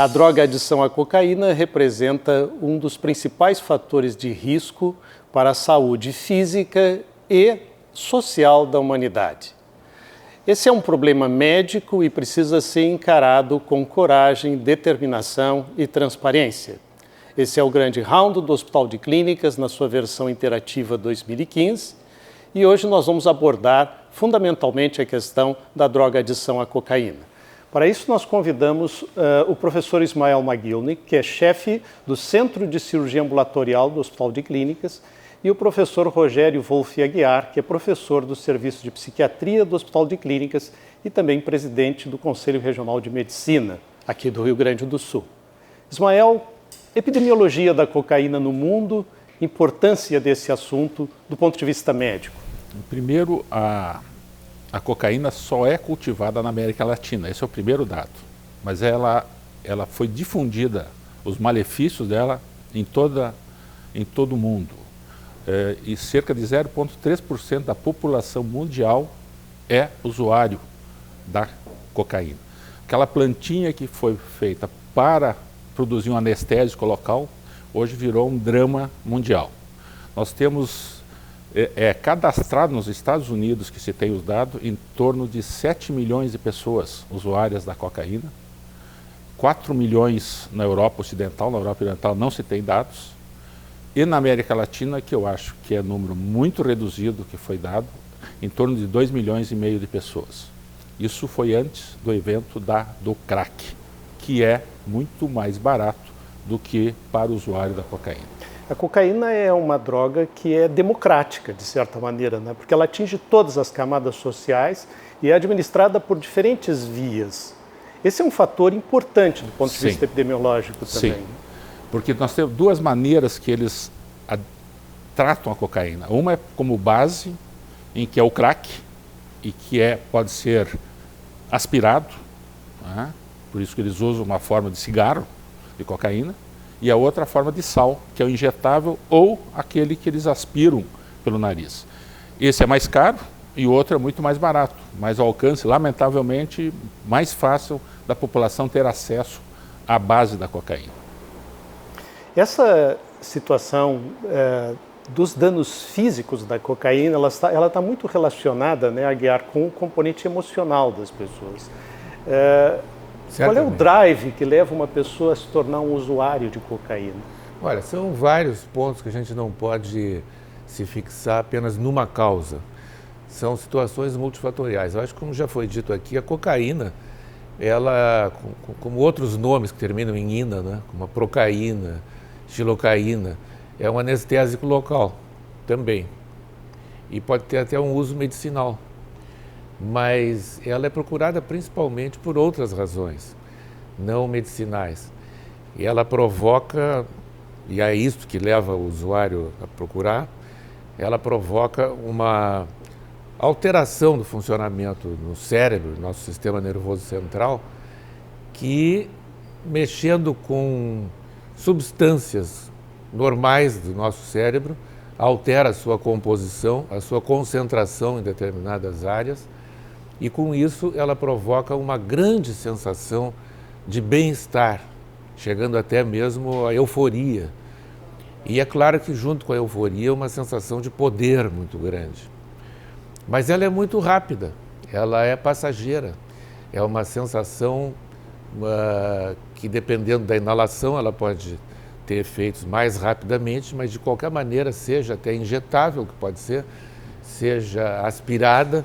A droga-adição à cocaína representa um dos principais fatores de risco para a saúde física e social da humanidade. Esse é um problema médico e precisa ser encarado com coragem, determinação e transparência. Esse é o grande round do Hospital de Clínicas na sua versão interativa 2015 e hoje nós vamos abordar fundamentalmente a questão da droga-adição à cocaína. Para isso nós convidamos o professor Ismael Maguilny, que é chefe do Centro de Cirurgia Ambulatorial do Hospital de Clínicas, e o professor Rogério Wolff Aguiar, que é professor do Serviço de Psiquiatria do Hospital de Clínicas e também presidente do Conselho Regional de Medicina, aqui do Rio Grande do Sul. Ismael, epidemiologia da cocaína no mundo, importância desse assunto do ponto de vista médico. Primeiro, a cocaína só é cultivada na América Latina, esse é o primeiro dado. Mas ela foi difundida, os malefícios dela, em todo o mundo. E cerca de 0,3% da população mundial é usuário da cocaína. Aquela plantinha que foi feita para produzir um anestésico local, hoje virou um drama mundial. Nós temos cadastrado nos Estados Unidos, que se tem os dados, em torno de 7 milhões de pessoas usuárias da cocaína, 4 milhões na Europa Ocidental, na Europa Oriental não se tem dados, e na América Latina, que eu acho que é um número muito reduzido que foi dado, em torno de 2,5 milhões de pessoas. Isso foi antes do evento do crack, que é muito mais barato do que para o usuário da cocaína. A cocaína é uma droga que é democrática, de certa maneira, né? Porque ela atinge todas as camadas sociais e é administrada por diferentes vias. Esse é um fator importante do ponto de vista epidemiológico também. Sim. Porque nós temos duas maneiras que eles tratam a cocaína. Uma é como base, em que é o crack, e que pode ser aspirado, né? Por isso que eles usam uma forma de cigarro de cocaína, e a outra forma de sal, que é o injetável ou aquele que eles aspiram pelo nariz. Esse é mais caro e o outro é muito mais barato, mas ao alcance, lamentavelmente, mais fácil da população ter acesso à base da cocaína. Essa situação dos danos físicos da cocaína, ela está muito relacionada, né, Aguiar, com o componente emocional das pessoas. Qual é o drive que leva uma pessoa a se tornar um usuário de cocaína? Olha, são vários pontos que a gente não pode se fixar apenas numa causa. São situações multifatoriais. Eu acho que, como já foi dito aqui, a cocaína, ela, como outros nomes que terminam em ina, né, como a procaína, xilocaína, é um anestésico local também. E pode ter até um uso medicinal. Mas ela é procurada principalmente por outras razões, não medicinais. E ela provoca, e é isso que leva o usuário a procurar, ela provoca uma alteração do funcionamento no cérebro, no nosso sistema nervoso central, que, mexendo com substâncias normais do nosso cérebro, altera a sua composição, a sua concentração em determinadas áreas, e com isso ela provoca uma grande sensação de bem-estar, chegando até mesmo à euforia. E é claro que junto com a euforia uma sensação de poder muito grande. Mas ela é muito rápida, ela é passageira, é uma sensação que, dependendo da inalação, ela pode ter efeitos mais rapidamente, mas de qualquer maneira, seja até injetável, que pode ser, seja aspirada,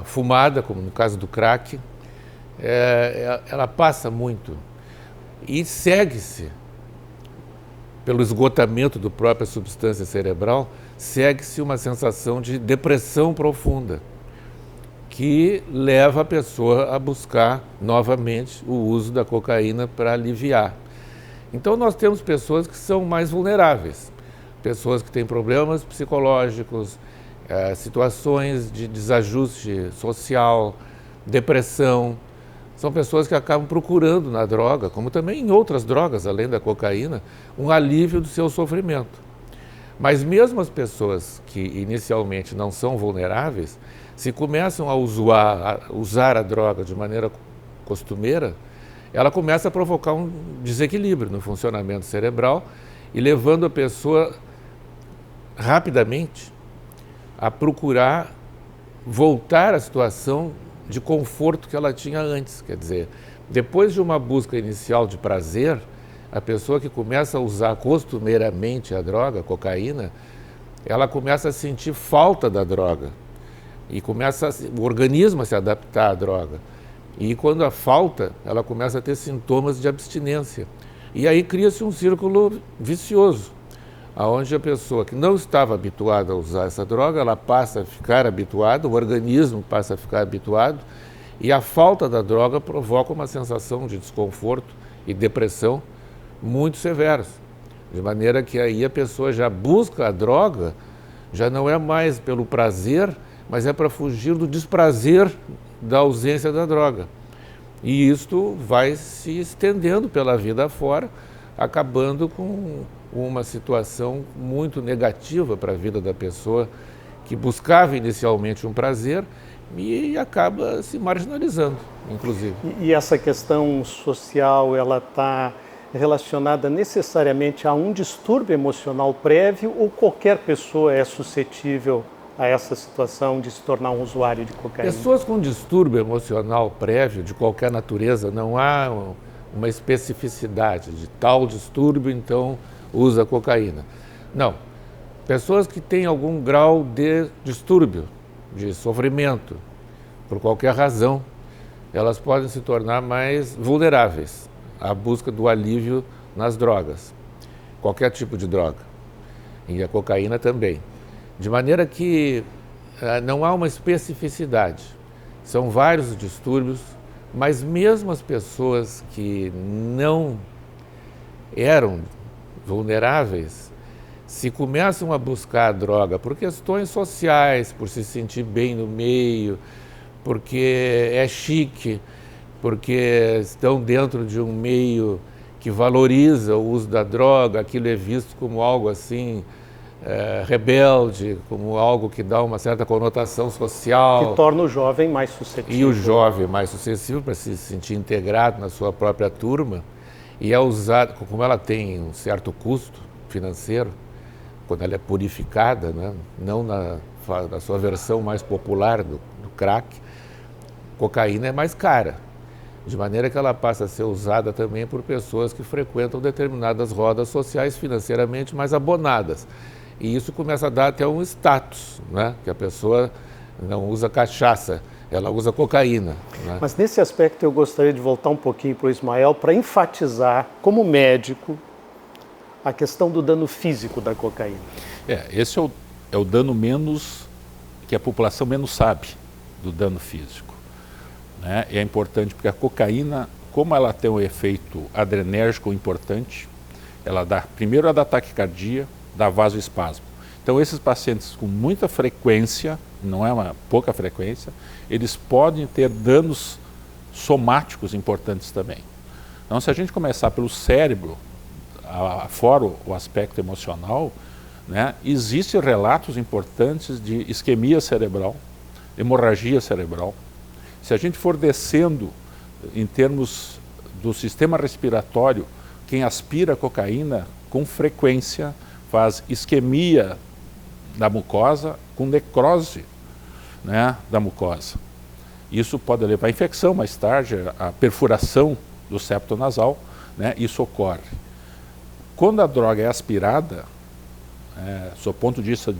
fumada, como no caso do crack, ela passa muito e segue-se pelo esgotamento da própria substância cerebral, segue-se uma sensação de depressão profunda, que leva a pessoa a buscar novamente o uso da cocaína para aliviar. Então nós temos pessoas que são mais vulneráveis, pessoas que têm problemas psicológicos, situações de desajuste social, depressão. São pessoas que acabam procurando na droga, como também em outras drogas, além da cocaína, um alívio do seu sofrimento. Mas mesmo as pessoas que inicialmente não são vulneráveis, se começam a usar a droga de maneira costumeira, ela começa a provocar um desequilíbrio no funcionamento cerebral e levando a pessoa rapidamente a procurar voltar à situação de conforto que ela tinha antes. Quer dizer, depois de uma busca inicial de prazer, a pessoa que começa a usar costumeiramente a droga, a cocaína, ela começa a sentir falta da droga e começa o organismo a se adaptar à droga. E quando a falta, ela começa a ter sintomas de abstinência. E aí cria-se um círculo vicioso, onde a pessoa que não estava habituada a usar essa droga, ela passa a ficar habituada, o organismo passa a ficar habituado, e a falta da droga provoca uma sensação de desconforto e depressão muito severos. De maneira que aí a pessoa já busca a droga, já não é mais pelo prazer, mas é para fugir do desprazer da ausência da droga. E isto vai se estendendo pela vida afora, acabando com uma situação muito negativa para a vida da pessoa que buscava inicialmente um prazer e acaba se marginalizando, inclusive. E essa questão social, ela está relacionada necessariamente a um distúrbio emocional prévio ou qualquer pessoa é suscetível a essa situação de se tornar um usuário de cocaína? Pessoas com distúrbio emocional prévio, de qualquer natureza, não há uma especificidade de tal distúrbio, então usa cocaína. Não. Pessoas que têm algum grau de distúrbio, de sofrimento, por qualquer razão, elas podem se tornar mais vulneráveis à busca do alívio nas drogas, qualquer tipo de droga, e a cocaína também. De maneira que não há uma especificidade, são vários distúrbios, mas mesmo as pessoas que não eram vulneráveis, se começam a buscar a droga por questões sociais, por se sentir bem no meio, porque é chique, porque estão dentro de um meio que valoriza o uso da droga, aquilo é visto como algo assim, rebelde, como algo que dá uma certa conotação social. Que torna o jovem mais suscetível. E o jovem mais suscetível para se sentir integrado na sua própria turma. E é usado, como ela tem um certo custo financeiro, quando ela é purificada, né? Não na sua versão mais popular do crack, cocaína é mais cara. De maneira que ela passa a ser usada também por pessoas que frequentam determinadas rodas sociais financeiramente mais abonadas. E isso começa a dar até um status, né? Que a pessoa não usa cachaça, ela usa cocaína. Né? Mas nesse aspecto eu gostaria de voltar um pouquinho para o Ismael para enfatizar, como médico, a questão do dano físico da cocaína. Esse é o dano que a população menos sabe do dano físico. Né? E é importante porque a cocaína, como ela tem um efeito adrenérgico importante, primeiro ela dá taquicardia, dá vasoespasmo. Então esses pacientes com muita frequência, não é uma pouca frequência, eles podem ter danos somáticos importantes também. Então se a gente começar pelo cérebro, fora o aspecto emocional, né, existem relatos importantes de isquemia cerebral, hemorragia cerebral. Se a gente for descendo em termos do sistema respiratório, quem aspira cocaína com frequência faz isquemia da mucosa com necrose, né, da mucosa. Isso pode levar a infecção mais tarde, a perfuração do septo nasal, né, isso ocorre. Quando a droga é aspirada, do ponto de vista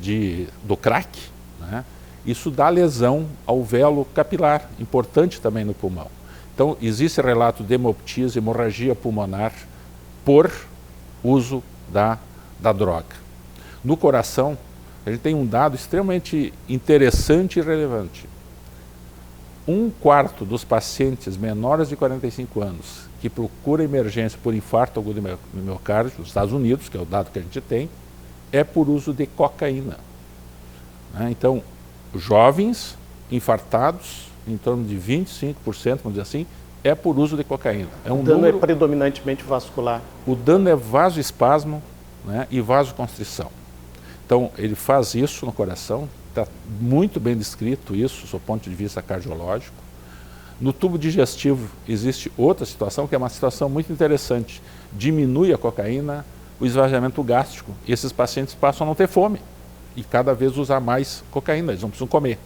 do crack, né, isso dá lesão ao velo capilar, importante também no pulmão. Então, existe relato de hemoptise, hemorragia pulmonar, por uso da droga. No coração, a gente tem um dado extremamente interessante e relevante. 1/4 dos pacientes menores de 45 anos que procuram emergência por infarto agudo do miocárdio, nos Estados Unidos, que é o dado que a gente tem, é por uso de cocaína. Então, jovens infartados, em torno de 25%, vamos dizer assim, é por uso de cocaína. O dano é predominantemente vascular. O dano é vasoespasmo, né, e vasoconstrição. Então, ele faz isso no coração, está muito bem descrito isso, do ponto de vista cardiológico, No tubo digestivo existe outra situação que é uma situação muito interessante. Diminui a cocaína, o esvaziamento gástrico, e esses pacientes passam a não ter fome e cada vez usar mais cocaína, eles não precisam comer.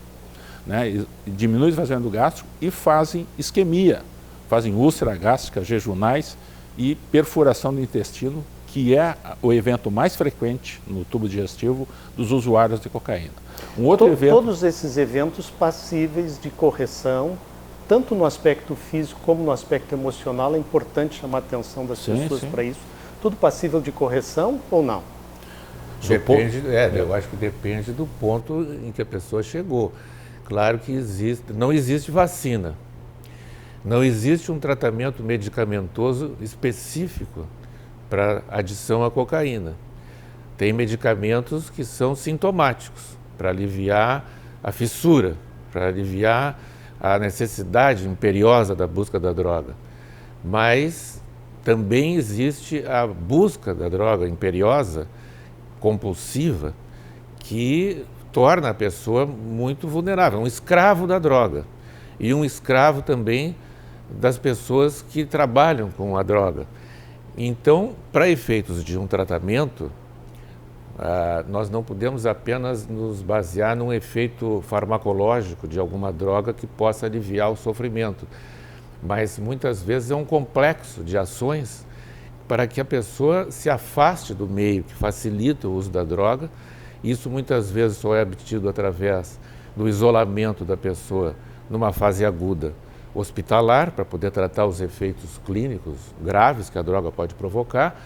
Né? E diminui o esvaziamento gástrico e fazem isquemia, fazem úlcera gástrica, jejunais e perfuração do intestino, que é o evento mais frequente no tubo digestivo dos usuários de cocaína. Um outro evento... Todos esses eventos passíveis de correção, tanto no aspecto físico como no aspecto emocional, é importante chamar a atenção das pessoas para isso. Tudo passível de correção ou não? Depende, eu acho que depende do ponto em que a pessoa chegou. Claro que não existe vacina, não existe um tratamento medicamentoso específico para adição à cocaína. Tem medicamentos que são sintomáticos, para aliviar a fissura, para aliviar a necessidade imperiosa da busca da droga. Mas também existe a busca da droga imperiosa, compulsiva, que torna a pessoa muito vulnerável, um escravo da droga. E um escravo também das pessoas que trabalham com a droga. Então, para efeitos de um tratamento, nós não podemos apenas nos basear num efeito farmacológico de alguma droga que possa aliviar o sofrimento, mas muitas vezes é um complexo de ações para que a pessoa se afaste do meio que facilita o uso da droga. Isso muitas vezes só é obtido através do isolamento da pessoa numa fase aguda hospitalar, para poder tratar os efeitos clínicos graves que a droga pode provocar,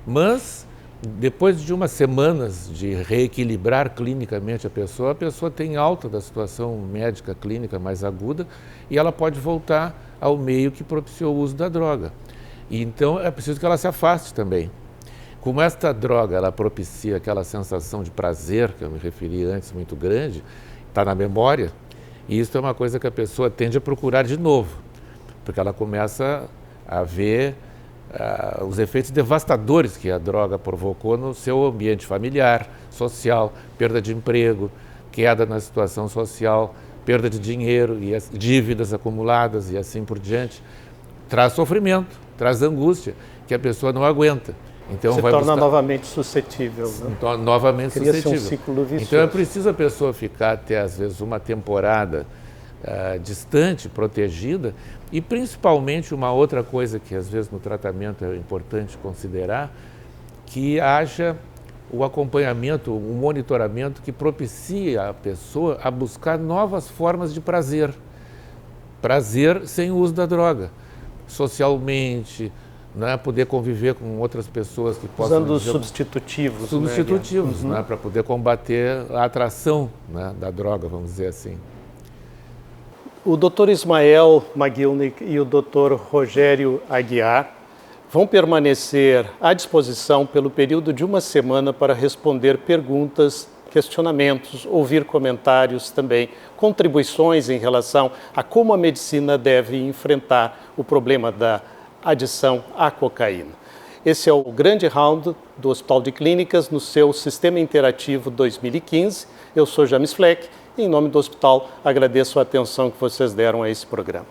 mas depois de umas semanas de reequilibrar clinicamente a pessoa tem alta da situação médica clínica mais aguda e ela pode voltar ao meio que propiciou o uso da droga. E então é preciso que ela se afaste também. Como esta droga ela propicia aquela sensação de prazer, que eu me referi antes, muito grande, está na memória, e isso é uma coisa que a pessoa tende a procurar de novo, porque ela começa a ver os efeitos devastadores que a droga provocou no seu ambiente familiar, social, perda de emprego, queda na situação social, perda de dinheiro e as dívidas acumuladas e assim por diante. Traz sofrimento, traz angústia, que a pessoa não aguenta. Então, se torna novamente suscetível. Né? Novamente suscetível. Um ciclo vicioso. Então é preciso a pessoa ficar até às vezes uma temporada distante, protegida, e principalmente uma outra coisa que às vezes no tratamento é importante considerar, que haja o acompanhamento, o monitoramento que propicia a pessoa a buscar novas formas de prazer. Prazer sem o uso da droga, socialmente, né, poder conviver com outras pessoas que possam... Usando substitutivos. Substitutivos, né, para poder combater a atração, né, da droga, vamos dizer assim. O Dr. Ismael Magilnik e o Dr. Rogério Aguiar vão permanecer à disposição pelo período de uma semana para responder perguntas, questionamentos, ouvir comentários também, contribuições em relação a como a medicina deve enfrentar o problema da adição à cocaína. Esse é o grande round do Hospital de Clínicas no seu Sistema Interativo 2015. Eu sou James Fleck e, em nome do hospital, agradeço a atenção que vocês deram a esse programa.